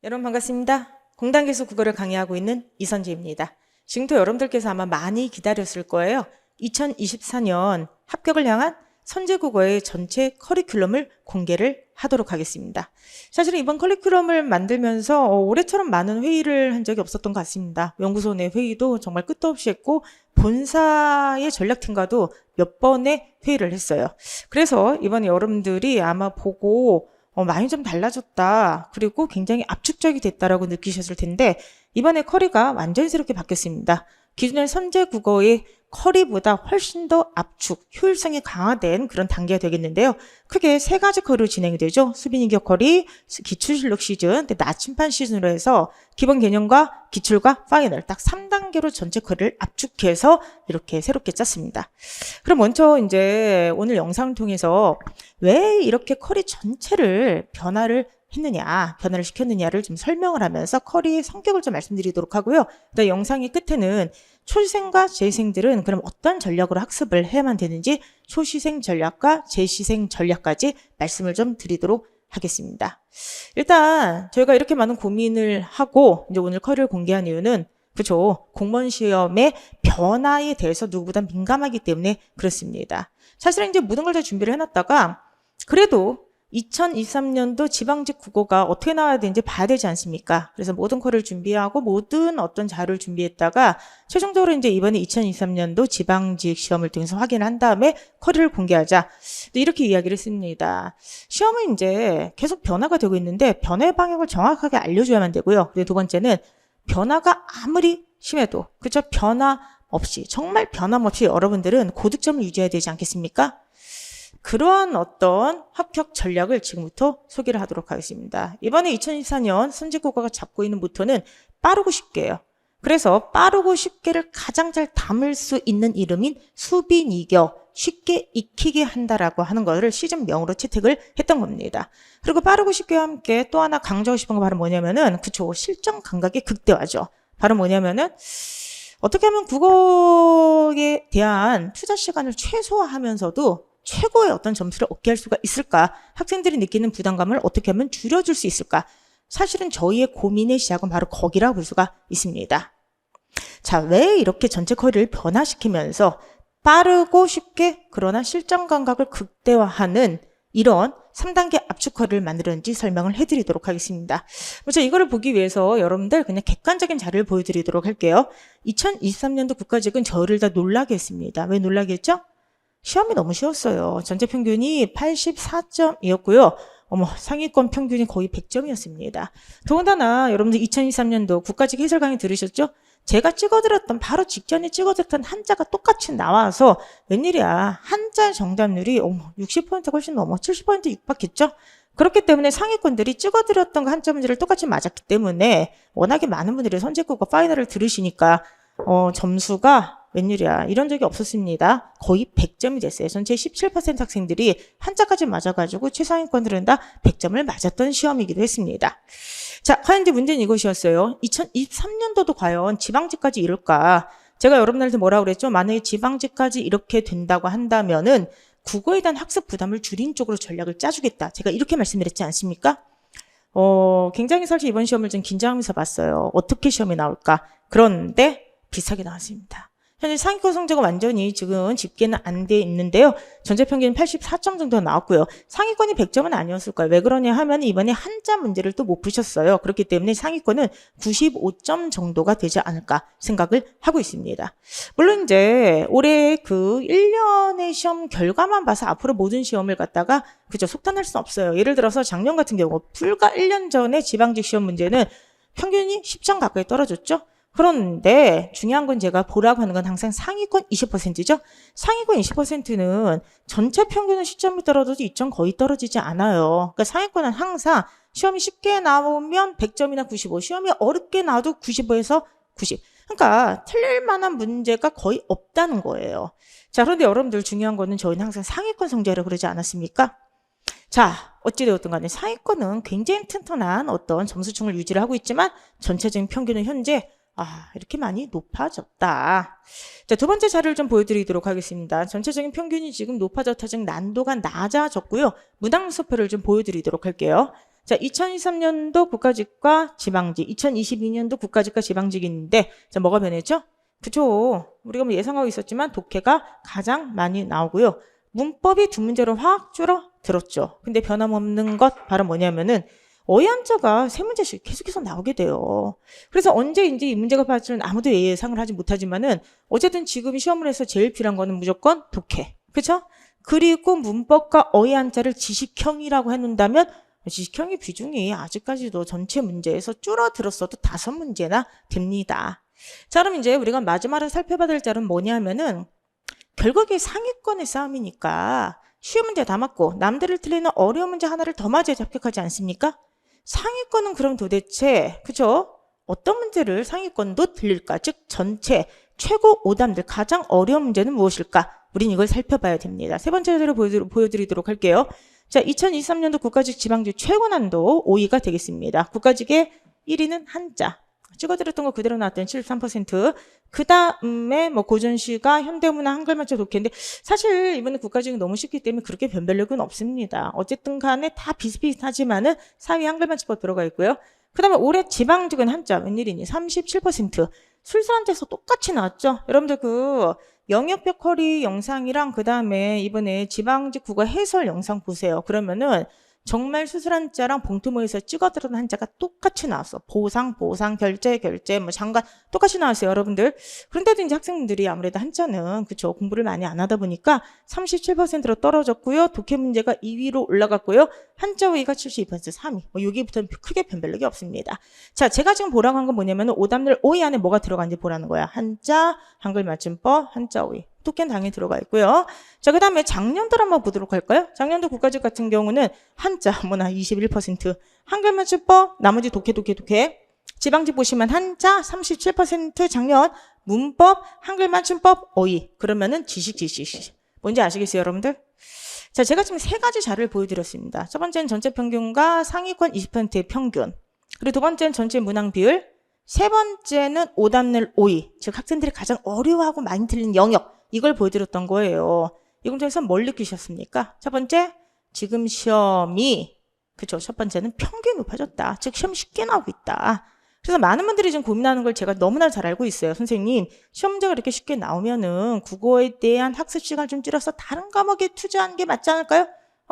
여러분 반갑습니다. 공단기술 국어를 강의하고 있는 이선지입니다. 지금도 여러분들께서 아마 많이 기다렸을 거예요. 2024년 합격을 향한 선제국어의 전체 커리큘럼을 공개를 하도록 하겠습니다. 사실은 이번 커리큘럼을 만들면서 올해처럼 많은 회의를 한 적이 없었던 것 같습니다. 연구소 내 회의도 정말 끝도 없이 했고 본사의 전략팀과도 몇 번의 회의를 했어요. 그래서 이번에 여러분들이 아마 보고 많이 좀 달라졌다. 그리고 굉장히 압축적이 됐다라고 느끼셨을 텐데 이번에 커리가 완전히 새롭게 바뀌었습니다. 기존의 선제국어의 커리보다 훨씬 더 압축, 효율성이 강화된 그런 단계가 되겠는데요. 크게 세 가지 커리로 진행이 되죠. 수빈인격 커리, 기출실력 시즌, 나침반 시즌으로 해서 기본 개념과 기출과 파이널 딱 3단계로 전체 커리를 압축해서 이렇게 새롭게 짰습니다. 그럼 먼저 이제 오늘 영상을 통해서 왜 이렇게 커리 전체를 변화를 시켰느냐를 좀 설명을 하면서 커리의 성격을 좀 말씀드리도록 하고요. 그다음 영상의 끝에는 초시생과 재생들은 그럼 어떤 전략으로 학습을 해야만 되는지 초시생 전략과 재시생 전략까지 말씀을 좀 드리도록 하겠습니다. 일단 저희가 이렇게 많은 고민을 하고 이제 오늘 커리를 공개한 이유는 그죠. 공무원 시험의 변화에 대해서 누구보다 민감하기 때문에 그렇습니다. 사실은 이제 모든 걸 다 준비를 해놨다가 그래도 2023년도 지방직 국어가 어떻게 나와야 되는지 봐야 되지 않습니까? 그래서 모든 커리를 준비하고 모든 어떤 자료를 준비했다가 최종적으로 이제 이번에 2023년도 지방직 시험을 통해서 확인을 한 다음에 커리를 공개하자. 이렇게 이야기를 했습니다. 시험은 이제 계속 변화가 되고 있는데 변화의 방향을 정확하게 알려줘야만 되고요. 그리고 두 번째는 변화가 아무리 심해도 그렇죠? 정말 변함없이 여러분들은 고득점을 유지해야 되지 않겠습니까? 그러한 어떤 합격 전략을 지금부터 소개를 하도록 하겠습니다. 이번에 2024년 선제국어가 잡고 있는 모토는 빠르고 쉽게예요. 그래서 빠르고 쉽게를 가장 잘 담을 수 있는 이름인 수빈이겨 쉽게 익히게 한다라고 하는 것을 시즌명으로 채택을 했던 겁니다. 그리고 빠르고 쉽게와 함께 또 하나 강조하고 싶은 거 바로 뭐냐면은 그쵸 실전 감각의 극대화죠. 바로 뭐냐면은 어떻게 하면 국어에 대한 투자 시간을 최소화하면서도 최고의 어떤 점수를 얻게 할 수가 있을까? 학생들이 느끼는 부담감을 어떻게 하면 줄여줄 수 있을까? 사실은 저희의 고민의 시작은 바로 거기라고 볼 수가 있습니다. 자, 왜 이렇게 전체 커리를 변화시키면서 빠르고 쉽게 그러나 실전 감각을 극대화하는 이런 3단계 압축 커리를 만들었는지 설명을 해드리도록 하겠습니다. 먼저 이거를 보기 위해서 여러분들 그냥 객관적인 자료를 보여드리도록 할게요. 2023년도 국가직은 저를 다 놀라게 했습니다. 왜 놀라게 했죠? 시험이 너무 쉬웠어요. 전체 평균이 84점이었고요. 상위권 평균이 거의 100점이었습니다. 더군다나 여러분들 2023년도 국가직 해설 강의 들으셨죠? 제가 찍어드렸던 바로 직전에 찍어드렸던 한자가 똑같이 나와서 웬일이야. 한자 정답률이 60%가 훨씬 넘어 70% 육박했죠? 그렇기 때문에 상위권들이 찍어드렸던 그 한자 문제를 똑같이 맞았기 때문에 워낙에 많은 분들이 선제국어 파이널을 들으시니까 점수가 웬일이야. 이런 적이 없었습니다. 거의 100점이 됐어요. 전체 17% 학생들이 한자까지 맞아가지고 최상위권들은 다 100점을 맞았던 시험이기도 했습니다. 자, 과연 이제 문제는 이것이었어요. 2023년도도 과연 지방직까지 이룰까? 제가 여러분들한테 뭐라고 그랬죠? 만약에 지방직까지 이렇게 된다고 한다면은 국어에 대한 학습 부담을 줄인 쪽으로 전략을 짜주겠다. 제가 이렇게 말씀드렸지 않습니까? 굉장히 사실 이번 시험을 좀 긴장하면서 봤어요. 어떻게 시험이 나올까? 그런데 비슷하게 나왔습니다. 현재 상위권 성적은 완전히 지금 집계는 안 돼 있는데요. 전체 평균 84점 정도가 나왔고요. 상위권이 100점은 아니었을 거예요. 왜 그러냐 하면 이번에 한자 문제를 또 못 푸셨어요. 그렇기 때문에 상위권은 95점 정도가 되지 않을까 생각을 하고 있습니다. 물론 이제 올해 그 1년의 시험 결과만 봐서 앞으로 모든 시험을 갖다가 그저 속단할 수는 없어요. 예를 들어서 작년 같은 경우 불과 1년 전에 지방직 시험 문제는 평균이 10점 가까이 떨어졌죠. 그런데 중요한 건 제가 보라고 하는 건 항상 상위권 20%죠. 상위권 20%는 전체 평균은 시점이 떨어져도 2점 거의 떨어지지 않아요. 그러니까 상위권은 항상 시험이 쉽게 나오면 100점이나 95, 시험이 어렵게 나와도 95에서 90. 그러니까 틀릴 만한 문제가 거의 없다는 거예요. 자, 그런데 여러분들 중요한 거는 저희는 항상 상위권 성적이라고 그러지 않았습니까? 자, 어찌되었든 간에 상위권은 굉장히 튼튼한 어떤 점수층을 유지를 하고 있지만 전체적인 평균은 현재 이렇게 많이 높아졌다. 자, 두 번째 자료를 좀 보여드리도록 하겠습니다. 전체적인 평균이 지금 높아졌다. 즉 난도가 낮아졌고요. 문항 수표를 좀 보여드리도록 할게요. 자, 2023년도 국가직과 지방직, 2022년도 국가직과 지방직이 있는데, 자, 뭐가 변했죠? 그쵸. 우리가 뭐 예상하고 있었지만 독해가 가장 많이 나오고요. 문법이 두 문제로 확 줄어들었죠. 근데 변함없는 것 바로 뭐냐면은 어휘한자가 세 문제씩 계속해서 나오게 돼요. 그래서 언제인지 이 문제가 빠질지는 아무도 예상을 하지 못하지만은 어쨌든 지금 시험을 해서 제일 필요한 거는 무조건 독해. 그쵸? 그리고 문법과 어휘한자를 지식형이라고 해놓는다면 지식형의 비중이 아직까지도 전체 문제에서 줄어들었어도 5문제나 됩니다. 자, 그럼 이제 우리가 마지막으로 살펴봐야 될 자료는 뭐냐면은 결국에 상위권의 싸움이니까 쉬운 문제 다 맞고 남들을 틀리는 어려운 문제 하나를 더 맞아야 합격하지 않습니까? 상위권은 그럼 도대체 그죠? 어떤 문제를 상위권도 틀릴까? 즉 전체 최고 5단들 가장 어려운 문제는 무엇일까? 우린 이걸 살펴봐야 됩니다. 세 번째 자료 보여드리도록 할게요. 자, 2023년도 국가직 지방직 최고 난도 5위가 되겠습니다. 국가직의 1위는 한자. 찍어드렸던 거 그대로 나왔던 73%. 그 다음에 뭐 고전시가 현대문화 한글맞춤 독해인데 사실 이번에 국가직은 너무 쉽기 때문에 그렇게 변별력은 없습니다. 어쨌든 간에 다 비슷비슷하지만은 4위 한글맞춤법 들어가 있고요. 그 다음에 올해 지방직은 한자 웬일이니 37%. 술사한테서 똑같이 나왔죠. 여러분들 그 영역별 커리 영상이랑 그 다음에 이번에 지방직 국어 해설 영상 보세요. 그러면은 정말 수술한 자랑 봉투모에서 찍어들은 한자가 똑같이 나왔어. 보상, 결제, 뭐 장관 똑같이 나왔어요, 여러분들. 그런데도 이제 학생분들이 아무래도 한자는 그쵸 공부를 많이 안 하다 보니까 37%로 떨어졌고요. 독해 문제가 2위로 올라갔고요. 한자 어휘가 72%, 3위. 뭐 여기부터는 크게 변별력이 없습니다. 자, 제가 지금 보라고 한 건 뭐냐면은 오답률 5위 안에 뭐가 들어간지 보라는 거야. 한자, 한글 맞춤법, 한자 어휘. 독해는 당연히 들어가 있고요. 자, 그 다음에 작년도 한번 보도록 할까요? 작년도 국가직 같은 경우는 한자, 뭐나 21%, 한글 맞춤법, 나머지 독해. 지방직 보시면 한자 37% 작년, 문법, 한글 맞춤법, 어휘. 그러면은 지식. 뭔지 아시겠어요, 여러분들? 자, 제가 지금 세 가지 자료를 보여드렸습니다. 첫 번째는 전체 평균과 상위권 20%의 평균. 그리고 두 번째는 전체 문항 비율. 세 번째는 오답률 5위. 즉 학생들이 가장 어려워하고 많이 틀린 영역. 이걸 보여드렸던 거예요. 이 문제에서 뭘 느끼셨습니까? 첫 번째, 지금 시험이 그쵸? 첫 번째는 평균이 높아졌다. 즉 시험이 쉽게 나오고 있다. 그래서 많은 분들이 지금 고민하는 걸 제가 너무나 잘 알고 있어요. 선생님, 시험 문제가 이렇게 쉽게 나오면은 국어에 대한 학습 시간을 좀 줄여서 다른 과목에 투자하는 게 맞지 않을까요?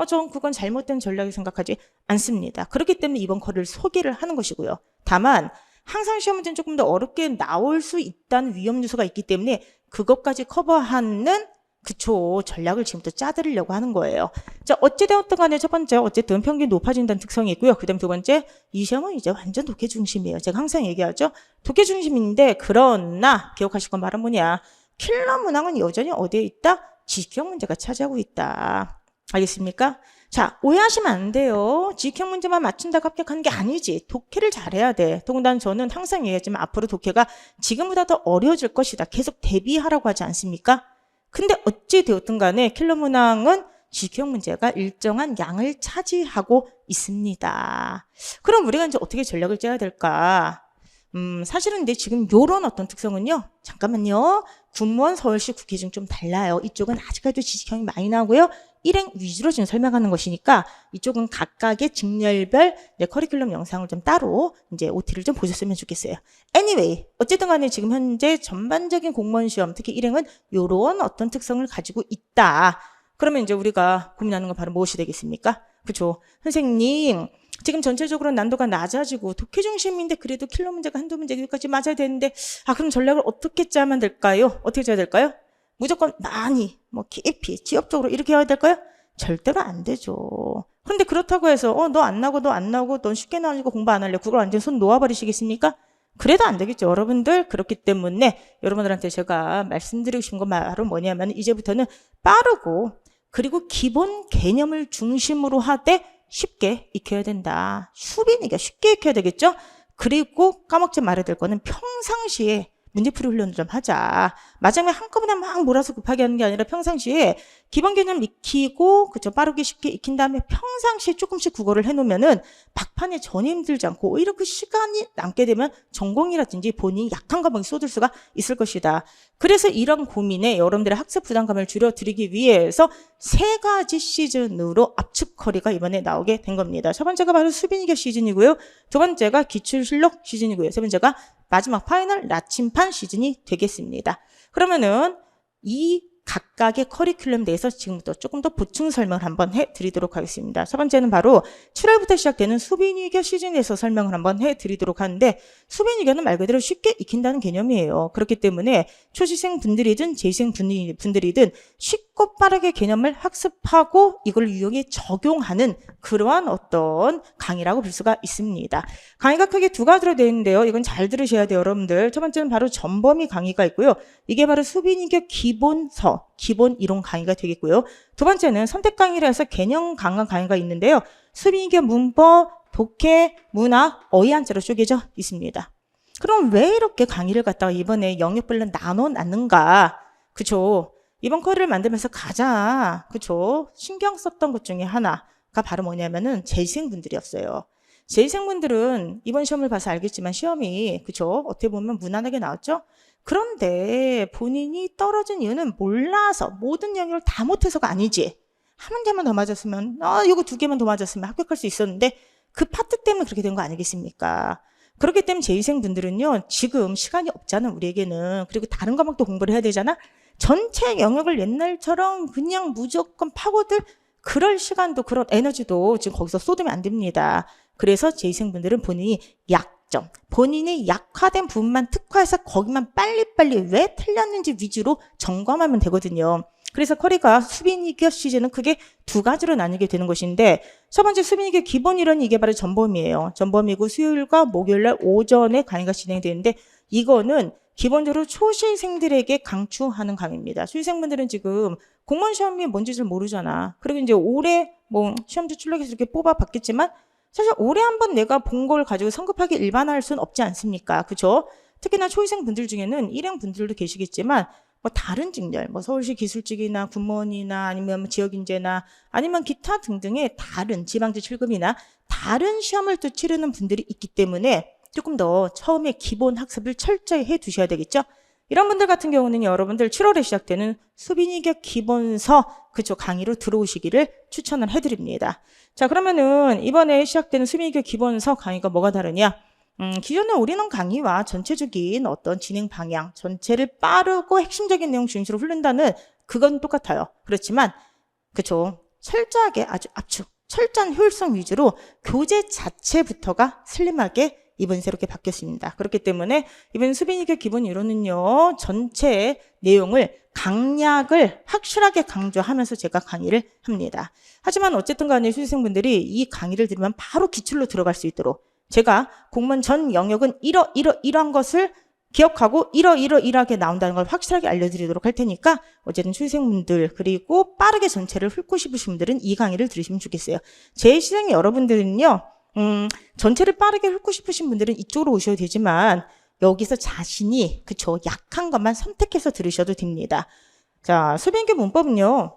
전 그건 잘못된 전략이 생각하지 않습니다. 그렇기 때문에 이번 거를 소개를 하는 것이고요. 다만 항상 시험 문제는 조금 더 어렵게 나올 수 있다는 위험 요소가 있기 때문에 그것까지 커버하는 그쵸 전략을 지금부터 짜드리려고 하는 거예요. 자, 어찌되었든 간에 첫 번째 어쨌든 평균이 높아진다는 특성이 있고요. 그 다음 두 번째 이 시험은 이제 완전 독해 중심이에요. 제가 항상 얘기하죠. 독해 중심인데 그러나 기억하실 건 말은 뭐냐. 킬러 문항은 여전히 어디에 있다? 지식형 문제가 차지하고 있다. 알겠습니까? 자, 오해하시면 안 돼요. 지식형 문제만 맞춘다고 합격하는 게 아니지. 독해를 잘해야 돼. 더군다나 저는 항상 얘기하지만 앞으로 독해가 지금보다 더 어려워질 것이다. 계속 대비하라고 하지 않습니까? 근데 어찌 되었든 간에 킬러 문항은 지식형 문제가 일정한 양을 차지하고 있습니다. 그럼 우리가 이제 어떻게 전략을 짜야 될까? 사실은 근데 지금 요런 어떤 특성은요. 잠깐만요. 군무원 서울시 국회중 좀 달라요. 이쪽은 아직까지도 지식형이 많이 나오고요. 일행 위주로 지금 설명하는 것이니까 이쪽은 각각의 직렬별 커리큘럼 영상을 좀 따로 이제 OT를 좀 보셨으면 좋겠어요. Anyway, 어쨌든 간에 지금 현재 전반적인 공무원 시험, 특히 일행은 요런 어떤 특성을 가지고 있다. 그러면 이제 우리가 고민하는 건 바로 무엇이 되겠습니까? 그렇죠. 선생님, 지금 전체적으로 난도가 낮아지고 독해 중심인데 그래도 킬러 문제가 한두 문제 여기까지 맞아야 되는데 그럼 전략을 어떻게 짜면 될까요? 어떻게 짜야 될까요? 무조건 많이, 깊이, 지역적으로 이렇게 해야 될까요? 절대로 안 되죠. 그런데 그렇다고 해서 너 안 나오고 넌 쉽게 나오니까 공부 안 할래. 그걸 완전 손 놓아버리시겠습니까? 그래도 안 되겠죠, 여러분들. 그렇기 때문에 여러분들한테 제가 말씀드리고 싶은 건 바로 뭐냐면 이제부터는 빠르고 그리고 기본 개념을 중심으로 하되 쉽게 익혀야 된다. 수빈이가 쉽게 익혀야 되겠죠? 그리고 까먹지 말아야 될 거는 평상시에 문제풀이 훈련을 좀 하자. 마지막에 한꺼번에 막 몰아서 급하게 하는 게 아니라 평상시에 기본 개념 익히고 그쵸 빠르게 쉽게 익힌 다음에 평상시에 조금씩 국어를 해놓으면은 막판에 전혀 힘들지 않고 오히려 그 시간이 남게 되면 전공이라든지 본인이 약한 과목에 쏟을 수가 있을 것이다. 그래서 이런 고민에 여러분들의 학습 부담감을 줄여드리기 위해서 3가지 시즌으로 압축 커리가 이번에 나오게 된 겁니다. 첫 번째가 바로 수빈이교 시즌이고요. 두 번째가 기출실력 시즌이고요. 세 번째가 마지막 파이널 나침판 시즌이 되겠습니다. 그러면은 이 각각의 커리큘럼에 대해서 지금부터 조금 더 보충 설명을 한번 해드리도록 하겠습니다. 첫 번째는 바로 7월부터 시작되는 수빈이교 시즌에서 설명을 한번 해드리도록 하는데 수빈이교는 말 그대로 쉽게 익힌다는 개념이에요. 그렇기 때문에 초시생 분들이든 재생 분들이든 쉽고 빠르게 개념을 학습하고 이걸 유용히 적용하는 그러한 어떤 강의라고 볼 수가 있습니다. 강의가 크게 2가지로 되어 있는데요. 이건 잘 들으셔야 돼요, 여러분들. 첫 번째는 바로 전범위 강의가 있고요. 이게 바로 수빈이교 기본서, 기본 이론 강의가 되겠고요. 두 번째는 선택 강의라 해서 개념 강화 강의가 있는데요. 수빈이교 문법, 독해, 문학, 어휘 한자로 쪼개져 있습니다. 그럼 왜 이렇게 강의를 갖다가 이번에 영역별로 나눠놨는가? 그쵸? 이번 커리를 만들면서 가장 그쵸? 신경 썼던 것 중에 하나가 바로 뭐냐면은 재생분들이었어요. 재생분들은 이번 시험을 봐서 알겠지만 시험이 그쵸? 어떻게 보면 무난하게 나왔죠? 그런데 본인이 떨어진 이유는 몰라서 모든 영역을 다 못해서가 아니지. 한 문제만 더 맞았으면 이거 2개만 더 맞았으면 합격할 수 있었는데 그 파트 때문에 그렇게 된 거 아니겠습니까? 그렇기 때문에 재생분들은요. 지금 시간이 없잖아 우리에게는. 그리고 다른 과목도 공부를 해야 되잖아. 전체 영역을 옛날처럼 그냥 무조건 파고들 그럴 시간도 그런 에너지도 지금 거기서 쏟으면 안 됩니다. 그래서 재생분들은 본인이 약점, 본인이 약화된 부분만 특화해서 거기만 빨리빨리 왜 틀렸는지 위주로 점검하면 되거든요. 그래서 커리가 수빈이교 시즌은 크게 2가지로 나뉘게 되는 것인데 첫 번째 수빈이교 기본 이론이 이게 바로 전범이에요. 전범이고 수요일과 목요일날 오전에 강의가 진행되는데 이거는 기본적으로 초시생들에게 강추하는 강의입니다. 수시생분들은 지금 공무원 시험이 뭔지 잘 모르잖아. 그리고 이제 올해 뭐 시험지 출력해서 이렇게 뽑아봤겠지만 사실 올해 한번 내가 본 걸 가지고 성급하게 일반화할 수는 없지 않습니까? 그죠? 특히나 초시생 분들 중에는 일행 분들도 계시겠지만 뭐 다른 직렬, 뭐 서울시 기술직이나 군무원이나 아니면 지역인재나 아니면 기타 등등의 다른 지방직 7급이나 다른 시험을 또 치르는 분들이 있기 때문에 조금 더 처음에 기본 학습을 철저히 해 두셔야 되겠죠? 이런 분들 같은 경우는 여러분들 7월에 시작되는 수빈이교 기본서 그쪽 강의로 들어오시기를 추천을 해드립니다. 자, 그러면은 이번에 시작되는 수빈이교 기본서 강의가 뭐가 다르냐? 기존의 올인원 강의와 전체적인 어떤 진행 방향, 전체를 빠르고 핵심적인 내용 중심으로 흐른다는 그건 똑같아요. 그렇지만 그쵸? 철저하게 아주 압축, 철저한 효율성 위주로 교재 자체부터가 슬림하게 이번 새롭게 바뀌었습니다. 그렇기 때문에 이번 수빈이교 기본 이론은요. 전체 내용을 강약을 확실하게 강조하면서 제가 강의를 합니다. 하지만 어쨌든 간에 수시생분들이 이 강의를 들으면 바로 기출로 들어갈 수 있도록 제가 공무원 전 영역은 이러한 것을 기억하고 이러하게 나온다는 걸 확실하게 알려드리도록 할 테니까 어쨌든 수시생분들 그리고 빠르게 전체를 훑고 싶으신 분들은 이 강의를 들으시면 좋겠어요. 제 시생 여러분들은요. 전체를 빠르게 훑고 싶으신 분들은 이쪽으로 오셔도 되지만 여기서 자신이 그쵸 약한 것만 선택해서 들으셔도 됩니다. 자, 수빈이교 문법은요.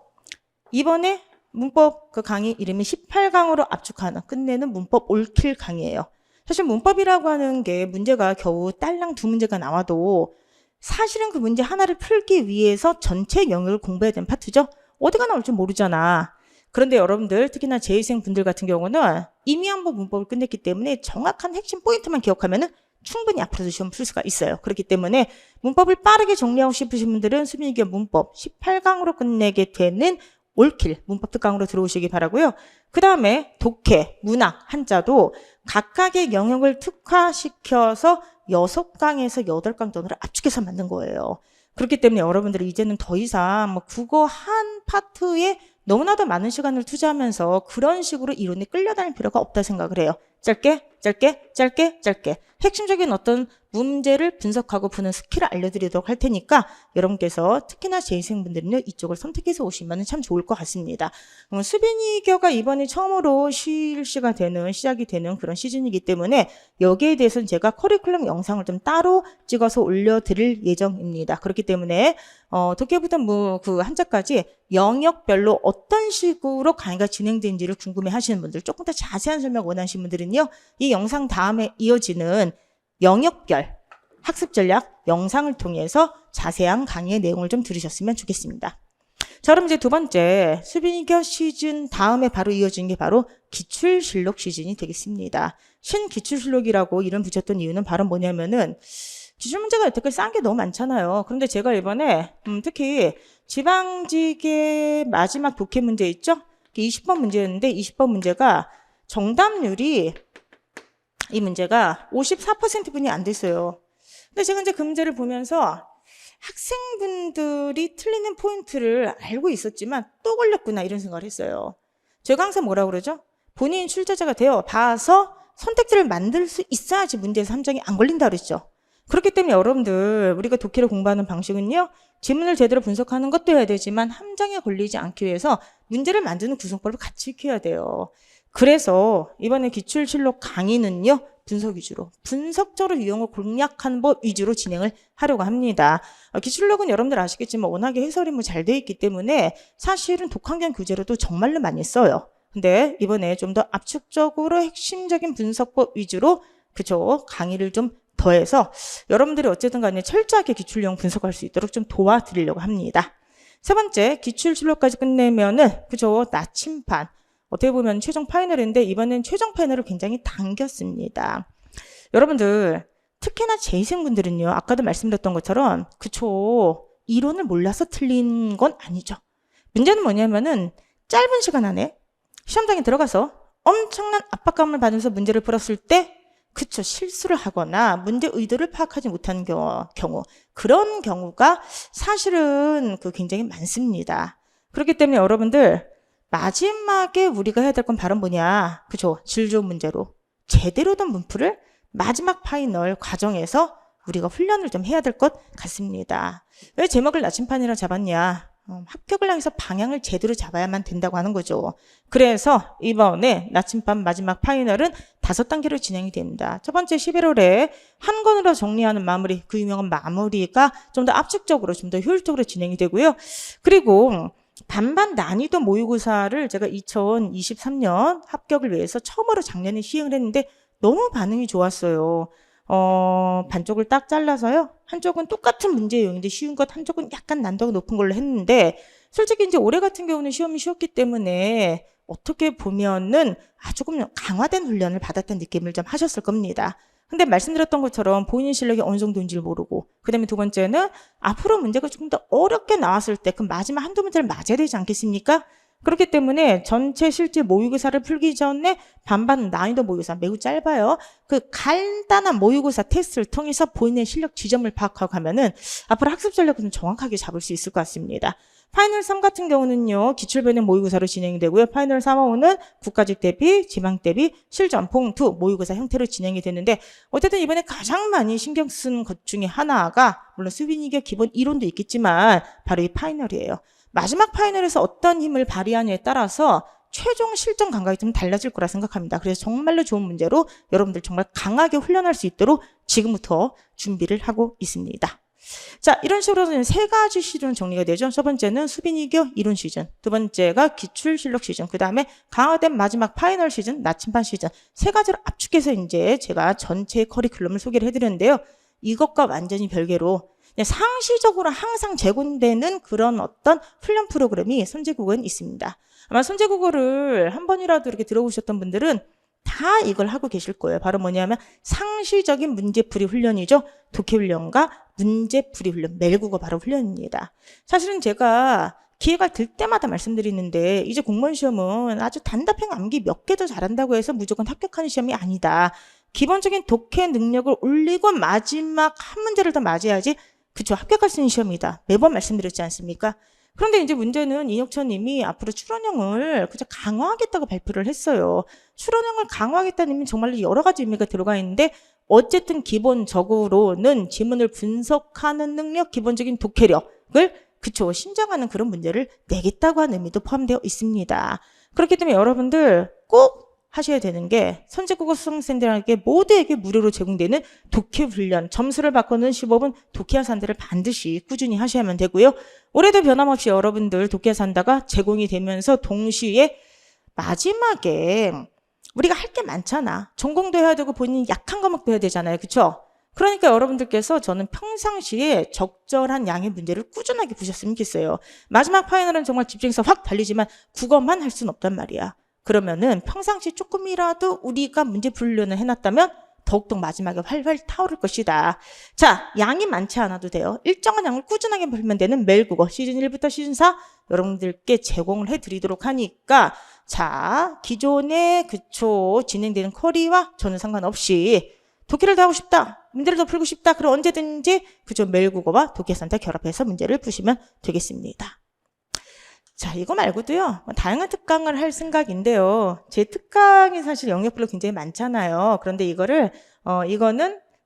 이번에 문법 그 강의 이름이 18강으로 압축하는 끝내는 문법 올킬 강의예요. 사실 문법이라고 하는 게 문제가 겨우 딸랑 2문제가 나와도 사실은 그 문제 하나를 풀기 위해서 전체 영역을 공부해야 되는 파트죠. 어디가 나올지 모르잖아. 그런데 여러분들 특히나 재위생 분들 같은 경우는 이미 한번 문법을 끝냈기 때문에 정확한 핵심 포인트만 기억하면은 충분히 앞으로도 시험 풀 수가 있어요. 그렇기 때문에 문법을 빠르게 정리하고 싶으신 분들은 수빈이교 문법 18강으로 끝내게 되는 올킬 문법 특강으로 들어오시기 바라고요. 그 다음에 독해, 문학, 한자도 각각의 영역을 특화시켜서 6강에서 8강 정도를 압축해서 만든 거예요. 그렇기 때문에 여러분들이 이제는 더 이상 뭐 국어 한 파트에 너무나도 많은 시간을 투자하면서 그런 식으로 이론에 끌려다닐 필요가 없다 생각을 해요. 짧게 핵심적인 어떤 문제를 분석하고 푸는 스킬을 알려드리도록 할 테니까 여러분께서 특히나 재생분들은요 이쪽을 선택해서 오시면 참 좋을 것 같습니다. 수빈이교가 이번에 처음으로 실시가 되는 시작이 되는 그런 시즌이기 때문에 여기에 대해서는 제가 커리큘럼 영상을 좀 따로 찍어서 올려드릴 예정입니다. 그렇기 때문에 독해부터 그 한자까지 영역별로 어떤 식으로 강의가 진행되는지를 궁금해하시는 분들, 조금 더 자세한 설명 원하시는 분들은요 이 영상 다음에 이어지는 영역별 학습 전략 영상을 통해서 자세한 강의의 내용을 좀 들으셨으면 좋겠습니다. 자, 그럼 이제 두 번째 수빈이교 시즌 다음에 바로 이어지는 게 바로 기출실록 시즌이 되겠습니다. 신기출실록이라고 이름 붙였던 이유는 바로 뭐냐면은 기출문제가 여태까지 싼 게 너무 많잖아요. 그런데 제가 이번에 특히 지방직의 마지막 독해 문제 있죠? 20번 문제였는데 20번 문제가 정답률이 이 문제가 54%분이 안 됐어요. 근데 제가 이제 그 문제를 보면서 학생분들이 틀리는 포인트를 알고 있었지만 또 걸렸구나 이런 생각을 했어요. 제가 항상 뭐라고 그러죠? 본인 출제자가 되어 봐서 선택지를 만들 수 있어야지 문제에서 함정이 안 걸린다 그랬죠. 그렇기 때문에 여러분들 우리가 독해를 공부하는 방식은요. 지문을 제대로 분석하는 것도 해야 되지만 함정에 걸리지 않기 위해서 문제를 만드는 구성법을 같이 익혀야 돼요. 그래서 이번에 기출실록 강의는요. 분석 위주로, 분석적으로 유형을 공략하는 법 위주로 진행을 하려고 합니다. 기출록은 여러분들 아시겠지만 워낙에 해설이 잘 돼 있기 때문에 사실은 독학경 교재로도 정말로 많이 써요. 근데 이번에 좀 더 압축적으로 핵심적인 분석법 위주로 그쵸 강의를 좀 더해서 여러분들이 어쨌든 간에 철저하게 기출용 분석할 수 있도록 좀 도와드리려고 합니다. 세 번째, 기출실록까지 끝내면은 그쵸 나침반. 어떻게 보면 최종 파이널인데 이번엔 최종 파이널을 굉장히 당겼습니다. 여러분들 특히나 재생분들은요. 아까도 말씀드렸던 것처럼 그쵸 이론을 몰라서 틀린 건 아니죠. 문제는 뭐냐면은 짧은 시간 안에 시험장에 들어가서 엄청난 압박감을 받으면서 문제를 풀었을 때 그쵸 실수를 하거나 문제 의도를 파악하지 못하는 경우 그런 경우가 사실은 굉장히 많습니다. 그렇기 때문에 여러분들 마지막에 우리가 해야 될 건 바로 뭐냐 그쵸 질 좋은 문제로 제대로 된 문풀을 마지막 파이널 과정에서 우리가 훈련을 좀 해야 될 것 같습니다. 왜 제목을 나침판이라 잡았냐 합격을 향해서 방향을 제대로 잡아야만 된다고 하는 거죠. 그래서 이번에 나침반 마지막 파이널은 5단계로 진행이 됩니다. 첫 번째 11월에 한 권으로 정리하는 마무리, 그 유명한 마무리가 좀 더 압축적으로 좀 더 효율적으로 진행이 되고요. 그리고 반반 난이도 모의고사를 제가 2023년 합격을 위해서 처음으로 작년에 시행을 했는데 너무 반응이 좋았어요. 반쪽을 딱 잘라서요. 한쪽은 똑같은 문제 유형인데 쉬운 것, 한쪽은 약간 난도가 높은 걸로 했는데 솔직히 이제 올해 같은 경우는 시험이 쉬웠기 때문에 어떻게 보면은 조금 강화된 훈련을 받았다는 느낌을 좀 하셨을 겁니다. 근데 말씀드렸던 것처럼 본인 실력이 어느 정도인지를 모르고 그 다음에 두 번째는 앞으로 문제가 조금 더 어렵게 나왔을 때 그 마지막 한두 문제를 맞아야 되지 않겠습니까? 그렇기 때문에 전체 실제 모의고사를 풀기 전에 반반 난이도 모의고사 매우 짧아요. 그 간단한 모의고사 테스트를 통해서 본인의 실력 지점을 파악하고 하면은 앞으로 학습 전략을 좀 정확하게 잡을 수 있을 것 같습니다. 파이널 3 같은 경우는요. 기출변형 모의고사로 진행이 되고요. 파이널 3-5는 국가직 대비, 지방 대비, 실전, 봉투 모의고사 형태로 진행이 되는데 어쨌든 이번에 가장 많이 신경 쓴 것 중에 하나가 물론 수빈이교 기본 이론도 있겠지만 바로 이 파이널이에요. 마지막 파이널에서 어떤 힘을 발휘하느냐에 따라서 최종 실전 감각이 좀 달라질 거라 생각합니다. 그래서 정말로 좋은 문제로 여러분들 정말 강하게 훈련할 수 있도록 지금부터 준비를 하고 있습니다. 자, 이런 식으로 3가지 시즌 정리가 되죠. 첫 번째는 수빈이교 이론 시즌, 두 번째가 기출실력 시즌, 그 다음에 강화된 마지막 파이널 시즌, 나침반 시즌 3가지를 압축해서 이제 제가 전체 커리큘럼을 소개를 해드렸는데요. 이것과 완전히 별개로 상시적으로 항상 제공되는 그런 어떤 훈련 프로그램이 선제국어는 있습니다. 아마 선제국어를 한 번이라도 이렇게 들어보셨던 분들은 다 이걸 하고 계실 거예요. 바로 뭐냐면 상시적인 문제풀이 훈련이죠. 독해훈련과 문제풀이 훈련, 매일국어 바로 훈련입니다. 사실은 제가 기회가 될 때마다 말씀드리는데 이제 공무원 시험은 아주 단답형 암기 몇 개 더 잘한다고 해서 무조건 합격하는 시험이 아니다. 기본적인 독해 능력을 올리고 마지막 한 문제를 더 맞아야지 그쵸 합격할 수 있는 시험이다. 매번 말씀드렸지 않습니까? 그런데 이제 문제는 이혁천 님이 앞으로 출원형을 그저 강화하겠다고 발표를 했어요. 출원형을 강화하겠다는 의미는 정말로 여러 가지 의미가 들어가 있는데 어쨌든 기본적으로는 지문을 분석하는 능력, 기본적인 독해력을 신장하는 그런 문제를 내겠다고 하는 의미도 포함되어 있습니다. 그렇기 때문에 여러분들 꼭 하셔야 되는 게 선제국어 수강생들에게 모두에게 무료로 제공되는 독해 훈련, 점수를 바꾸는 15분 독해야 산다를 반드시 꾸준히 하셔야만 되고요. 올해도 변함없이 여러분들 독해야 산다가 제공이 되면서 동시에 마지막에 우리가 할 게 많잖아. 전공도 해야 되고 본인이 약한 과목도 해야 되잖아요. 그렇죠? 그러니까 여러분들께서 저는 평상시에 적절한 양의 문제를 꾸준하게 보셨으면 좋겠어요. 마지막 파이널은 정말 집중해서 확 달리지만 국어만 할 수는 없단 말이야. 그러면은 평상시 조금이라도 우리가 문제 훈련을 해놨다면 더욱더 마지막에 활활 타오를 것이다. 자, 양이 많지 않아도 돼요. 일정한 양을 꾸준하게 풀면 되는 매일 국어 시즌 1부터 시즌 4 여러분들께 제공을 해드리도록 하니까 자, 기존에 진행되는 쿼리와 저는 상관없이 독해를 더 하고 싶다, 문제를 더 풀고 싶다, 그럼 언제든지 매일 국어와 독해 산타 결합해서 문제를 푸시면 되겠습니다. 자, 이거 말고도요, 다양한 특강을 할 생각인데요. 제 특강이 사실 영역별로 굉장히 많잖아요. 그런데 이거는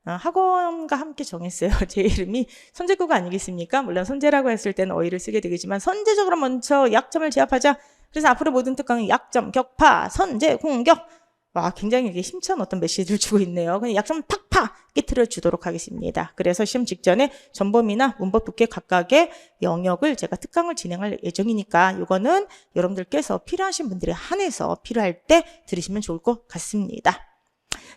학원과 함께 정했어요. 제 이름이 선제국어 아니겠습니까? 물론 선제라고 했을 때는 어휘를 쓰게 되겠지만 선제적으로 먼저 약점을 제압하자. 그래서 앞으로 모든 특강은 약점, 격파, 선제, 공격. 와, 굉장히 이게 힘찬 어떤 메시지를 주고 있네요. 그냥 약점 팍팍 깨트려 주도록 하겠습니다. 그래서 시험 직전에 전범위나 문법 독해 각각의 영역을 제가 특강을 진행할 예정이니까 이거는 여러분들께서 필요하신 분들에 한해서 필요할 때 들으시면 좋을 것 같습니다.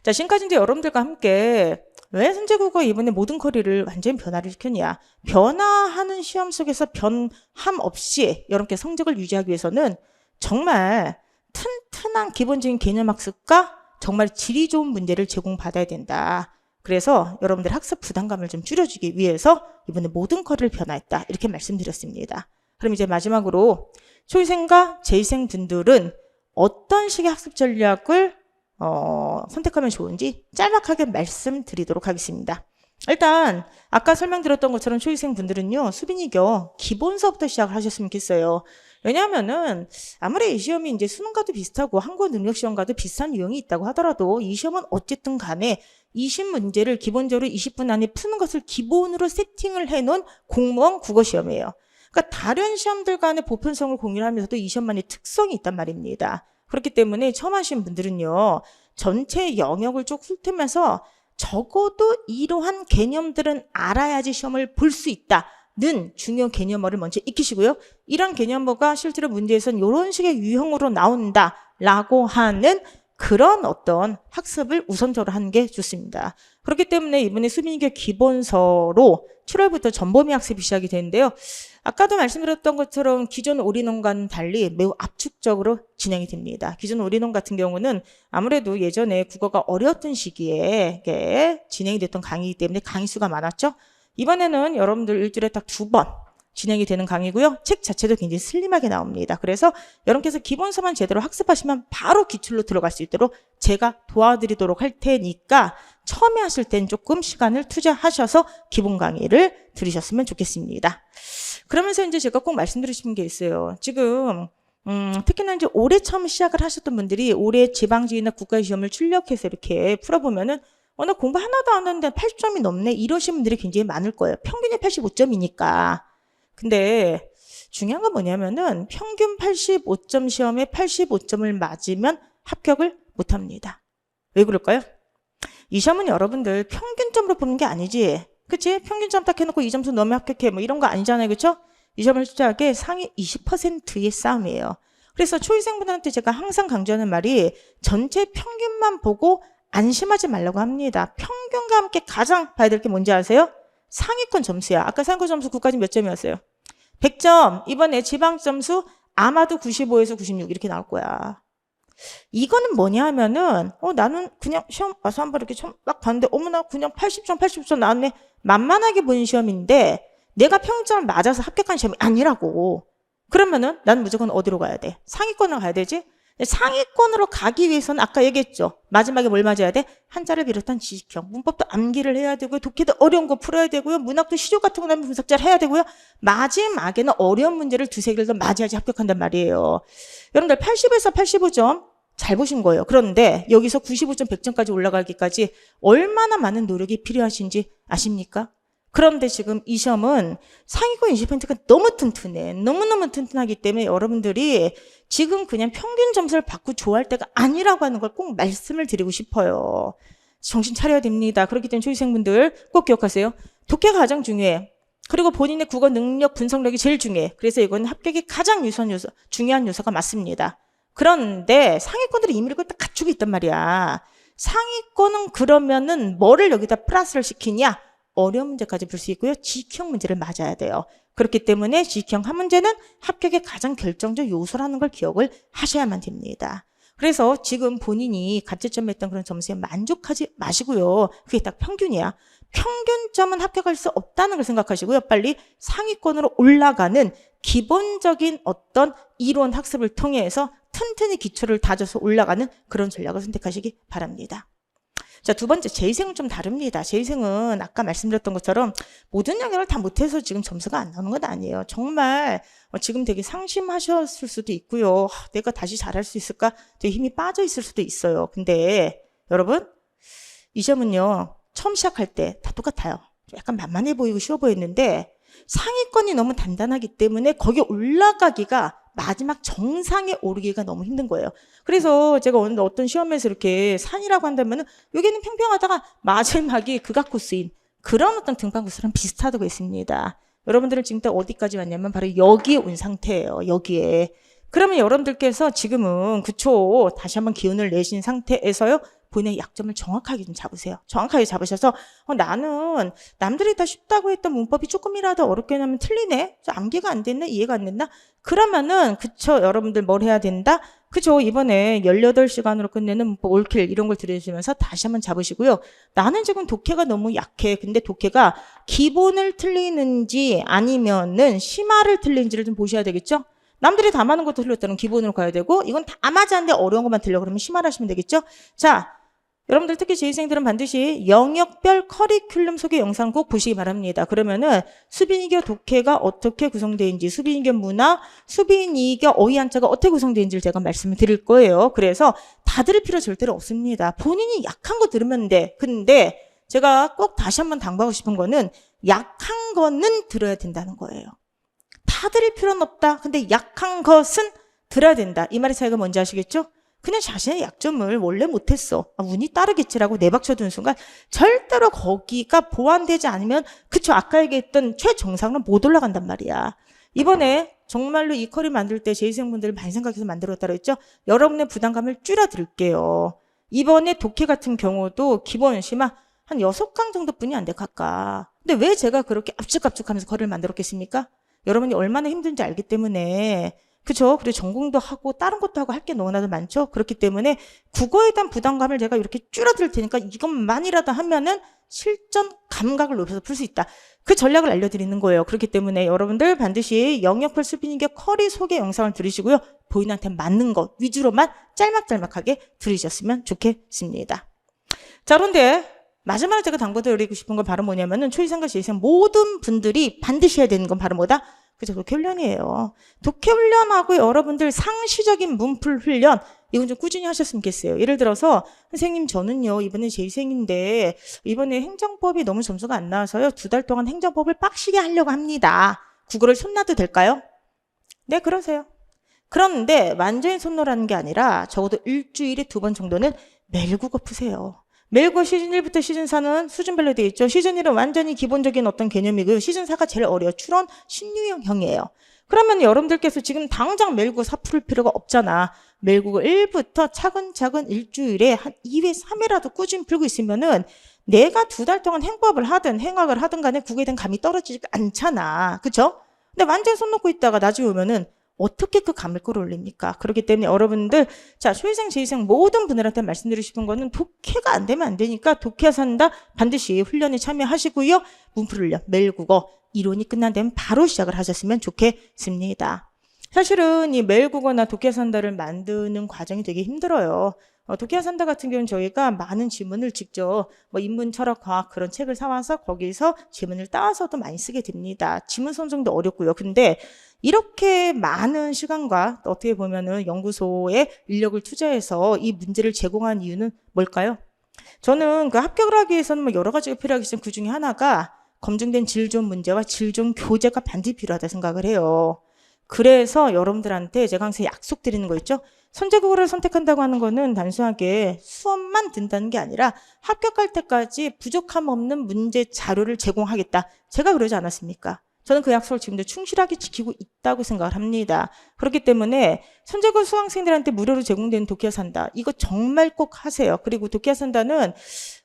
자, 지금까지 이제 여러분들과 함께 왜 선제국어 이번에 모든 쿼리를 완전히 변화를 시켰냐. 변화하는 시험 속에서 변함 없이 여러분께 성적을 유지하기 위해서는 정말 튼튼한 기본적인 개념 학습과 정말 질이 좋은 문제를 제공받아야 된다. 그래서 여러분들 학습 부담감을 좀 줄여주기 위해서 이번에 모든 쿼리를 변화했다. 이렇게 말씀드렸습니다. 그럼 이제 마지막으로 초이생과 재이생 분들은 어떤 식의 학습 전략을 선택하면 좋은지 짤막하게 말씀드리도록 하겠습니다. 일단 아까 설명드렸던 것처럼 초이생 분들은요, 수빈이교 기본서부터 시작을 하셨으면 좋겠어요. 왜냐하면은 아무리 이 시험이 이제 수능과도 비슷하고 한국어 능력 시험과도 비슷한 유형이 있다고 하더라도 이 시험은 어쨌든 간에 20문제를 기본적으로 20분 안에 푸는 것을 기본으로 세팅을 해놓은 공무원 국어 시험이에요. 그러니까 다른 시험들 간의 보편성을 공유하면서도 이 시험만의 특성이 있단 말입니다. 그렇기 때문에 처음 하신 분들은요, 전체 영역을 쭉 훑으면서 적어도 이러한 개념들은 알아야지 시험을 볼 수 있다는 중요 개념어를 먼저 익히시고요. 이런 개념어가 실제로 문제에서는 이런 식의 유형으로 나온다라고 하는 그런 어떤 학습을 우선적으로 하는 게 좋습니다. 그렇기 때문에 이번에 수빈이교 기본서로 7월부터 전범위 학습이 시작이 되는데요. 아까도 말씀드렸던 것처럼 기존 올인원과는 달리 매우 압축적으로 진행이 됩니다. 기존 올인원 같은 경우는 아무래도 예전에 국어가 어려웠던 시기에 진행이 됐던 강의이기 때문에 강의 수가 많았죠. 이번에는 여러분들 일주일에 딱 2번 진행이 되는 강의고요. 책 자체도 굉장히 슬림하게 나옵니다. 그래서 여러분께서 기본서만 제대로 학습하시면 바로 기출로 들어갈 수 있도록 제가 도와드리도록 할 테니까 처음에 하실 땐 조금 시간을 투자하셔서 기본 강의를 들으셨으면 좋겠습니다. 그러면서 이제 제가 꼭 말씀드리고 싶은 게 있어요. 지금 특히나 이제 올해 처음 시작을 하셨던 분들이 올해 지방직이나 국가시험을 출력해서 이렇게 풀어보면은 나 공부 하나도 안 했는데 80점이 넘네 이러신 분들이 굉장히 많을 거예요. 평균이 85점이니까. 근데 중요한 건 뭐냐면은 평균 85점 시험에 85점을 맞으면 합격을 못합니다. 왜 그럴까요? 이 시험은 여러분들 평균점으로 보는 게 아니지. 그치? 평균점 딱 해놓고 이 점수 넘으면 합격해. 뭐 이런 거 아니잖아요. 그쵸? 이 시험을 출제하게 상위 20%의 싸움이에요. 그래서 초이생분들한테 제가 항상 강조하는 말이 전체 평균만 보고 안심하지 말라고 합니다. 평균과 함께 가장 봐야 될 게 뭔지 아세요? 상위권 점수야. 아까 상위권 점수 9까지 몇 점이었어요? 100점. 이번에 지방 점수 아마도 95에서 96 이렇게 나올 거야. 이거는 뭐냐 하면은 나는 그냥 시험 와서 한번 이렇게 막 봤는데 어머나 그냥 80점 나왔네. 만만하게 본 시험인데 내가 평점을 맞아서 합격한 시험이 아니라고. 그러면은 난 무조건 어디로 가야 돼? 상위권으로 가야 되지? 상위권으로 가기 위해서는 아까 얘기했죠. 마지막에 뭘 맞아야 돼? 한자를 비롯한 지식형, 문법도 암기를 해야 되고요. 독해도 어려운 거 풀어야 되고요. 문학도 시조 같은 거 나면 분석 잘 해야 되고요. 마지막에는 어려운 문제를 2-3개를 더 맞아야지 합격한단 말이에요. 여러분들 80에서 85점 잘 보신 거예요. 그런데 여기서 95점 100점까지 올라가기까지 얼마나 많은 노력이 필요하신지 아십니까? 그런데 지금 이 시험은 상위권 20%가 너무 튼튼해. 너무너무 튼튼하기 때문에 여러분들이 지금 그냥 평균 점수를 받고 좋아할 때가 아니라고 하는 걸 꼭 말씀을 드리고 싶어요. 정신 차려야 됩니다. 그렇기 때문에 초시생분들 꼭 기억하세요. 독해가 가장 중요해. 그리고 본인의 국어 능력 분석력이 제일 중요해. 그래서 이건 합격이 가장 중요한 요소가 맞습니다. 그런데 상위권들이 이미 이걸 딱 갖추고 있단 말이야. 상위권은 그러면은 뭐를 여기다 플러스를 시키냐? 어려운 문제까지 볼 수 있고요. 지형 문제를 맞아야 돼요. 그렇기 때문에 지형 한 문제는 합격의 가장 결정적 요소라는 걸 기억을 하셔야만 됩니다. 그래서 지금 본인이 가채점 했던 그런 점수에 만족하지 마시고요. 그게 딱 평균이야. 평균점은 합격할 수 없다는 걸 생각하시고요. 빨리 상위권으로 올라가는 기본적인 어떤 이론 학습을 통해서 튼튼히 기초를 다져서 올라가는 그런 전략을 선택하시기 바랍니다. 자, 두 번째, 재위생은 좀 다릅니다. 재위생은 아까 말씀드렸던 것처럼 모든 영역을 다 못해서 지금 점수가 안 나오는 건 아니에요. 정말 지금 되게 상심하셨을 수도 있고요. 내가 다시 잘할 수 있을까? 되게 힘이 빠져 있을 수도 있어요. 근데 여러분, 이 시험은요. 처음 시작할 때 다 똑같아요. 약간 만만해 보이고 쉬워 보였는데 상위권이 너무 단단하기 때문에 거기 올라가기가 마지막 정상에 오르기가 너무 힘든 거예요. 그래서 제가 오늘 어떤 시험에서 이렇게 산이라고 한다면은 여기는 평평하다가 마지막이 극악 코스인 그런 어떤 등반 코스랑 비슷하다고 했습니다. 여러분들은 지금 딱 어디까지 왔냐면 바로 여기에 온 상태예요. 여기에. 그러면 여러분들께서 지금은 그쵸 다시 한번 기운을 내신 상태에서요. 본인의 약점을 정확하게 좀 잡으세요. 정확하게 잡으셔서 나는 남들이 다 쉽다고 했던 문법이 조금이라도 어렵게 나면 틀리네. 암기가 안 됐나? 이해가 안 됐나? 그러면은 그쵸 여러분들 뭘 해야 된다? 그쵸 이번에 18시간으로 끝내는 문법 올킬 이런 걸 들으시면서 다시 한번 잡으시고요. 나는 지금 독해가 너무 약해. 근데 독해가 기본을 틀리는지 아니면은 심화를 틀리는지를 좀 보셔야 되겠죠? 남들이 다 많은 것도 틀렸다면 기본으로 가야 되고 이건 다 맞았는데 어려운 것만 틀려 그러면 심화를 하시면 되겠죠? 자, 여러분들 특히 재위생들은 반드시 영역별 커리큘럼 속의 영상 꼭 보시기 바랍니다. 그러면은 수빈이교 독해가 어떻게 구성되는지, 수빈이교 문화, 수빈이교 어휘 한자가 어떻게 구성되는지를 제가 말씀을 드릴 거예요. 그래서 다 들을 필요 절대로 없습니다. 본인이 약한 거 들으면 돼. 근데 제가 꼭 다시 한번 당부하고 싶은 거는 약한 거는 들어야 된다는 거예요. 다 들을 필요는 없다. 근데 약한 것은 들어야 된다. 이 말의 차이가 뭔지 아시겠죠? 그냥 자신의 약점을 원래 못했어. 운이 따르겠지라고 내박쳐두는 순간 절대로 거기가 보완되지 않으면 그쵸 아까 얘기했던 최정상으로 못 올라간단 말이야. 이번에 정말로 이 커리 만들 때 재위생분들 많이 생각해서 만들었다고 했죠. 여러분의 부담감을 줄여드릴게요. 이번에 독해 같은 경우도 기본 심화 한 6강 정도뿐이 안 돼 각각. 근데 왜 제가 그렇게 압축하면서 커리를 만들었겠습니까? 여러분이 얼마나 힘든지 알기 때문에 그쵸? 그리고 전공도 하고 다른 것도 하고 할 게 너무나도 많죠? 그렇기 때문에 국어에 대한 부담감을 제가 이렇게 줄여드릴 테니까 이것만이라도 하면은 실전 감각을 높여서 풀 수 있다. 그 전략을 알려드리는 거예요. 그렇기 때문에 여러분들 반드시 영역별 수빈이교 커리 소개 영상을 들으시고요. 본인한테 맞는 것 위주로만 짤막짤막하게 들으셨으면 좋겠습니다. 자, 그런데 마지막으로 제가 당부드리고 싶은 건 바로 뭐냐면은 초이상과 재위생 모든 분들이 반드시 해야 되는 건 바로 뭐다? 그죠? 독해 훈련이에요. 독해 훈련하고 여러분들 상시적인 문풀 훈련 이건 좀 꾸준히 하셨으면 좋겠어요. 예를 들어서 선생님 저는요 이번에 재위생인데 이번에 행정법이 너무 점수가 안 나와서요 2달 동안 행정법을 빡시게 하려고 합니다. 국어를 손 놔도 될까요? 네 그러세요. 그런데 완전히 손 놓으라는 게 아니라 적어도 일주일에 2번 정도는 매일 국어 푸세요. 매일고 시즌 1부터 시즌 4는 수준별로 되어 있죠. 시즌 1은 완전히 기본적인 어떤 개념이고요. 시즌 4가 제일 어려요. 추론 신유형이에요. 그러면 여러분들께서 지금 당장 매일국어 4 풀을 필요가 없잖아. 매일국어 1부터 차근차근 일주일에 한 2회, 3회라도 꾸준히 풀고 있으면은 내가 2달 동안 행법을 하든 행학을 하든 간에 국어에 대한 감이 떨어지지 않잖아. 그쵸? 근데 완전히 손 놓고 있다가 나중에 오면은 어떻게 그 감을 끌어올립니까? 그렇기 때문에 여러분들 자 초이생 재위생 모든 분들한테 말씀드리고 싶은 거는 독해가 안 되면 안 되니까 독해 산다 반드시 훈련에 참여하시고요. 문풀 훈련 매일 국어 이론이 끝난 다음 바로 시작을 하셨으면 좋겠습니다. 사실은 이 매일 국어나 독해 산다를 만드는 과정이 되게 힘들어요. 도쿄 산다 같은 경우는 저희가 많은 지문을 직접 뭐 인문, 철학, 과학 그런 책을 사와서 거기서 지문을 따와서도 많이 쓰게 됩니다. 지문 선정도 어렵고요. 근데 이렇게 많은 시간과 어떻게 보면은 연구소에 인력을 투자해서 이 문제를 제공한 이유는 뭘까요? 저는 그 합격을 하기 위해서는 뭐 여러 가지가 필요하겠지만 그 중에 하나가 검증된 질 좋은 문제와 질 좋은 교재가 반드시 필요하다 생각을 해요. 그래서 여러분들한테 제가 항상 약속드리는 거 있죠? 선제국어를 선택한다고 하는 거는 단순하게 수업만 든다는 게 아니라 합격할 때까지 부족함 없는 문제 자료를 제공하겠다. 제가 그러지 않았습니까? 저는 그 약속을 지금도 충실하게 지키고 있다고 생각을 합니다. 그렇기 때문에 선제국 수강생들한테 무료로 제공되는 도쿄 산다. 이거 정말 꼭 하세요. 그리고 도쿄 산다는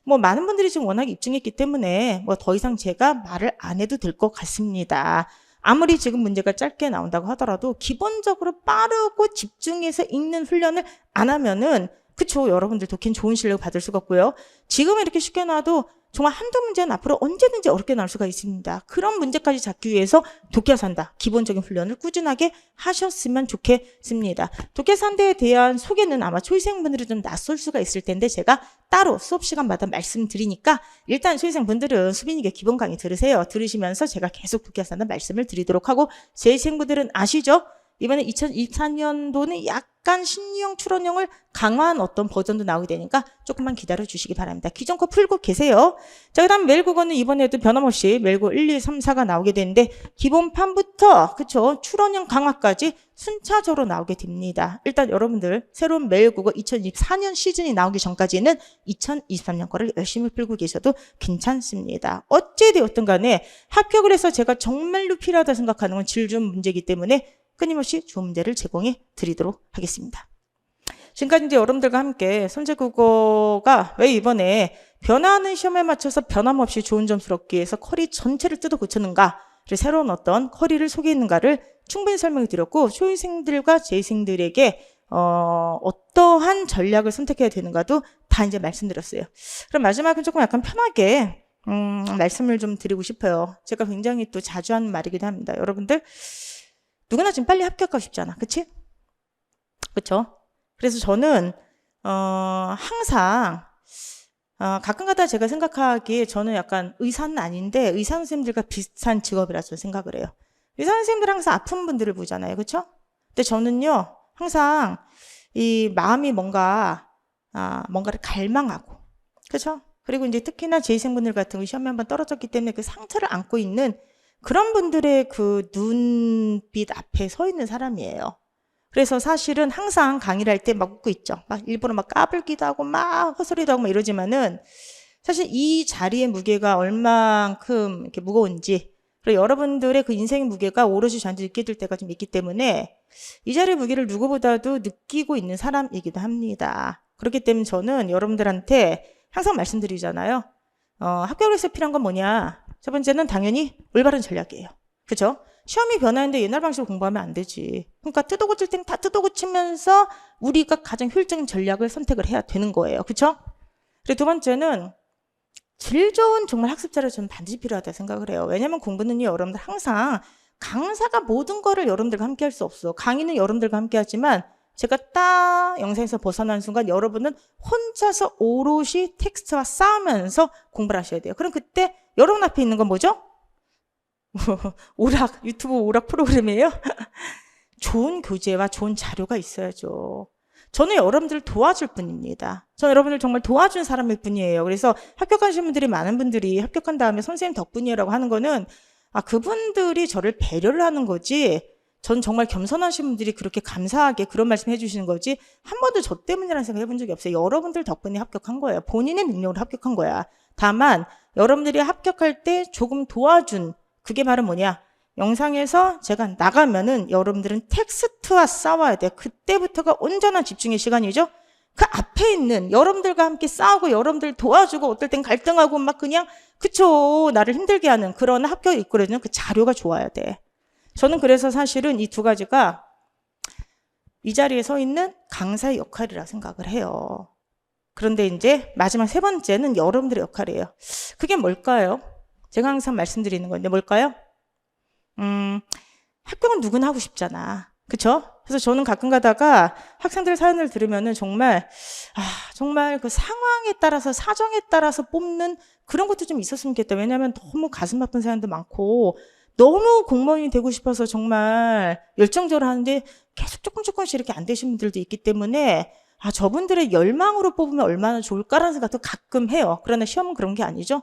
뭐 많은 분들이 지금 워낙 입증했기 때문에 뭐 더 이상 제가 말을 안 해도 될 것 같습니다. 아무리 지금 문제가 짧게 나온다고 하더라도 기본적으로 빠르고 집중해서 읽는 훈련을 안 하면은 그쵸, 여러분들 도쿄는 좋은 실력 받을 수가 없고요. 지금 이렇게 쉽게 나와도 정말 한두 문제는 앞으로 언제든지 어렵게 나올 수가 있습니다. 그런 문제까지 잡기 위해서 도쿄 산다. 기본적인 훈련을 꾸준하게 하셨으면 좋겠습니다. 도쿄 산다에 대한 소개는 아마 초이생분들이 좀 낯설 수가 있을 텐데 제가 따로 수업 시간마다 말씀드리니까 일단 초이생분들은 수빈이가 기본 강의 들으세요. 들으시면서 제가 계속 도쿄 산다 말씀을 드리도록 하고 재생분들은 아시죠? 이번에 2024년도는 약간 신유형 출원형을 강화한 어떤 버전도 나오게 되니까 조금만 기다려 주시기 바랍니다. 기존 거 풀고 계세요. 자, 그 다음 메일국어는 이번에도 변함없이 메일국 1, 2, 3, 4가 나오게 되는데 기본판부터 그쵸 출원형 강화까지 순차적으로 나오게 됩니다. 일단 여러분들 새로운 메일국어 2024년 시즌이 나오기 전까지는 2023년 거를 열심히 풀고 계셔도 괜찮습니다. 어찌되었든 간에 합격을 해서 제가 정말로 필요하다 생각하는 건 질 좋은 문제이기 때문에 끊임없이 좋은 문제를 제공해 드리도록 하겠습니다. 지금까지 이제 여러분들과 함께 선제국어가 왜 이번에 변화하는 시험에 맞춰서 변함없이 좋은 점수를 얻기 위해서 커리 전체를 뜯어 고쳤는가를 새로운 어떤 커리를 소개했는가를 충분히 설명해 드렸고 초인생들과 재생들에게 어떠한 전략을 선택해야 되는가도 다 이제 말씀드렸어요. 그럼 마지막은 조금 약간 편하게 말씀을 좀 드리고 싶어요. 제가 굉장히 또 자주 하는 말이기도 합니다. 여러분들 누구나 지금 빨리 합격하고 싶잖아. 그치? 그쵸? 그래서 저는, 항상, 가끔가다 제가 생각하기에 저는 약간 의사는 아닌데 의사 선생님들과 비슷한 직업이라서 생각을 해요. 의사 선생님들 항상 아픈 분들을 보잖아요. 그쵸? 근데 저는요, 항상 이 마음이 뭔가를 갈망하고, 그쵸? 그리고 이제 특히나 재생분들 같은 거 시험에 한번 떨어졌기 때문에 그 상처를 안고 있는 그런 분들의 그 눈빛 앞에 서 있는 사람이에요. 그래서 사실은 항상 강의를 할 때 막 웃고 있죠. 막 일부러 막 까불기도 하고 막 헛소리도 하고 막 이러지만은 사실 이 자리의 무게가 얼만큼 이렇게 무거운지 그리고 여러분들의 그 인생의 무게가 오롯이 저한테 느껴질 때가 좀 있기 때문에 이 자리의 무게를 누구보다도 느끼고 있는 사람이기도 합니다. 그렇기 때문에 저는 여러분들한테 항상 말씀드리잖아요. 합격을 해서 필요한 건 뭐냐? 첫 번째는 당연히 올바른 전략이에요. 그죠? 시험이 변하는데 옛날 방식으로 공부하면 안 되지. 그러니까 뜯어 고칠 땐 다 뜯어 고치면서 우리가 가장 효율적인 전략을 선택을 해야 되는 거예요. 그쵸? 그리고 두 번째는 질 좋은 정말 학습자를 저는 반드시 필요하다 생각을 해요. 왜냐면 공부는요, 여러분들 항상 강사가 모든 거를 여러분들과 함께 할 수 없어. 강의는 여러분들과 함께 하지만 제가 딱 영상에서 벗어난 순간 여러분은 혼자서 오롯이 텍스트와 싸우면서 공부를 하셔야 돼요. 그럼 그때 여러분 앞에 있는 건 뭐죠? 오락, 유튜브 오락 프로그램이에요? 좋은 교재와 좋은 자료가 있어야죠. 저는 여러분들을 도와줄 뿐입니다. 저는 여러분들 정말 도와준 사람일 뿐이에요. 그래서 합격하신 분들이 많은 분들이 합격한 다음에 선생님 덕분이라고 하는 거는 그분들이 저를 배려를 하는 거지 전 정말 겸손하신 분들이 그렇게 감사하게 그런 말씀 해주시는 거지 한 번도 저 때문이라는 생각 해본 적이 없어요. 여러분들 덕분에 합격한 거예요. 본인의 능력으로 합격한 거야. 다만 여러분들이 합격할 때 조금 도와준 그게 바로 뭐냐? 영상에서 제가 나가면은 여러분들은 텍스트와 싸워야 돼. 그때부터가 온전한 집중의 시간이죠. 그 앞에 있는 여러분들과 함께 싸우고 여러분들 도와주고 어떨 땐 갈등하고 막 그냥 그쵸 나를 힘들게 하는 그런 합격을 이끌어주는 그 자료가 좋아야 돼. 저는 그래서 사실은 이 두 가지가 이 자리에 서 있는 강사의 역할이라 생각을 해요. 그런데 이제 마지막 세 번째는 여러분들의 역할이에요. 그게 뭘까요? 제가 항상 말씀드리는 건데 뭘까요? 합격은 누구나 하고 싶잖아. 그쵸? 그래서 저는 가끔 가다가 학생들 사연을 들으면은 정말 그 상황에 따라서, 사정에 따라서 뽑는 그런 것도 좀 있었으면 좋겠다. 왜냐하면 너무 가슴 아픈 사연도 많고, 너무 공무원이 되고 싶어서 정말 열정적으로 하는데 계속 조금씩 이렇게 안 되신 분들도 있기 때문에 저분들의 열망으로 뽑으면 얼마나 좋을까라는 생각도 가끔 해요. 그러나 시험은 그런 게 아니죠.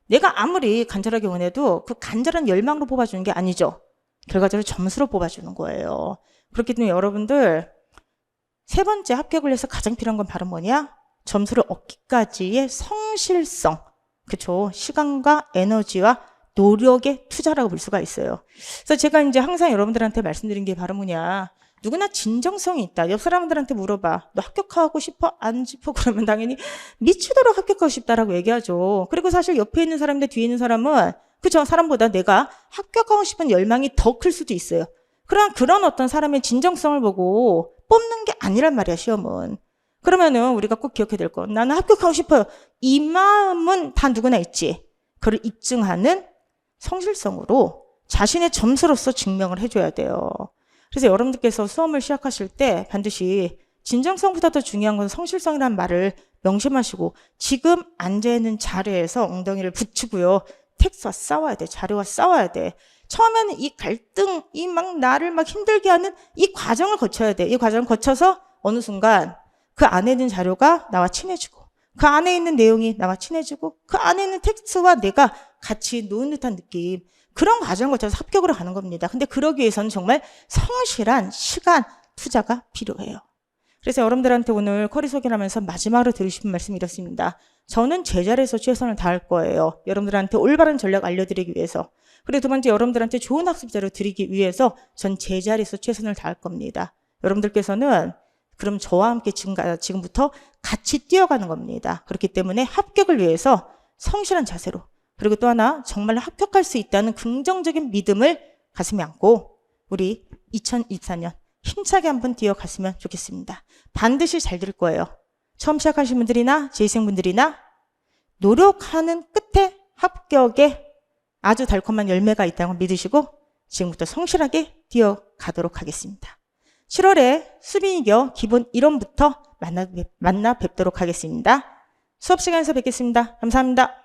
내가 아무리 간절하게 원해도 그 간절한 열망으로 뽑아주는 게 아니죠. 결과적으로 점수로 뽑아주는 거예요. 그렇기 때문에 여러분들 세 번째 합격을 해서 가장 필요한 건 바로 뭐냐? 점수를 얻기까지의 성실성. 그쵸? 시간과 에너지와 노력의 투자라고 볼 수가 있어요. 그래서 제가 이제 항상 여러분들한테 말씀드린 게 바로 뭐냐? 누구나 진정성이 있다. 옆 사람들한테 물어봐. 너 합격하고 싶어? 안 싶어? 그러면 당연히 미치도록 합격하고 싶다라고 얘기하죠. 그리고 사실 옆에 있는 사람인데 뒤에 있는 사람은 그죠? 사람보다 내가 합격하고 싶은 열망이 더 클 수도 있어요. 그런 어떤 사람의 진정성을 보고 뽑는 게 아니란 말이야, 시험은. 그러면은 우리가 꼭 기억해야 될 건 나는 합격하고 싶어요. 이 마음은 다 누구나 있지. 그걸 입증하는 성실성으로 자신의 점수로서 증명을 해줘야 돼요. 그래서 여러분들께서 수험을 시작하실 때 반드시 진정성보다 더 중요한 건 성실성이라는 말을 명심하시고 지금 앉아있는 자리에서 엉덩이를 붙이고요. 텍스트와 싸워야 돼. 자료와 싸워야 돼. 처음에는 이 갈등, 이 막 나를 막 힘들게 하는 이 과정을 거쳐야 돼. 이 과정을 거쳐서 어느 순간 그 안에 있는 자료가 나와 친해지고 그 안에 있는 내용이 나와 친해지고 그 안에 있는 텍스트와 내가 같이 노는 듯한 느낌. 그런 과정을 거쳐서 합격으로 가는 겁니다. 근데 그러기 위해서는 정말 성실한 시간 투자가 필요해요. 그래서 여러분들한테 오늘 커리 소개를 하면서 마지막으로 드리고 싶은 말씀이 이렇습니다. 저는 제 자리에서 최선을 다할 거예요. 여러분들한테 올바른 전략 알려드리기 위해서. 그리고 두 번째 여러분들한테 좋은 학습 자료 드리기 위해서 전 제 자리에서 최선을 다할 겁니다. 여러분들께서는 그럼 저와 함께 지금부터 같이 뛰어가는 겁니다. 그렇기 때문에 합격을 위해서 성실한 자세로 그리고 또 하나 정말 합격할 수 있다는 긍정적인 믿음을 가슴에 안고 우리 2024년 힘차게 한번 뛰어갔으면 좋겠습니다. 반드시 잘 될 거예요. 처음 시작하신 분들이나 재생분들이나 노력하는 끝에 합격에 아주 달콤한 열매가 있다는 걸 믿으시고 지금부터 성실하게 뛰어가도록 하겠습니다. 7월에 수빈이겨 기본 1원부터 만나 뵙도록 하겠습니다. 수업 시간에서 뵙겠습니다. 감사합니다.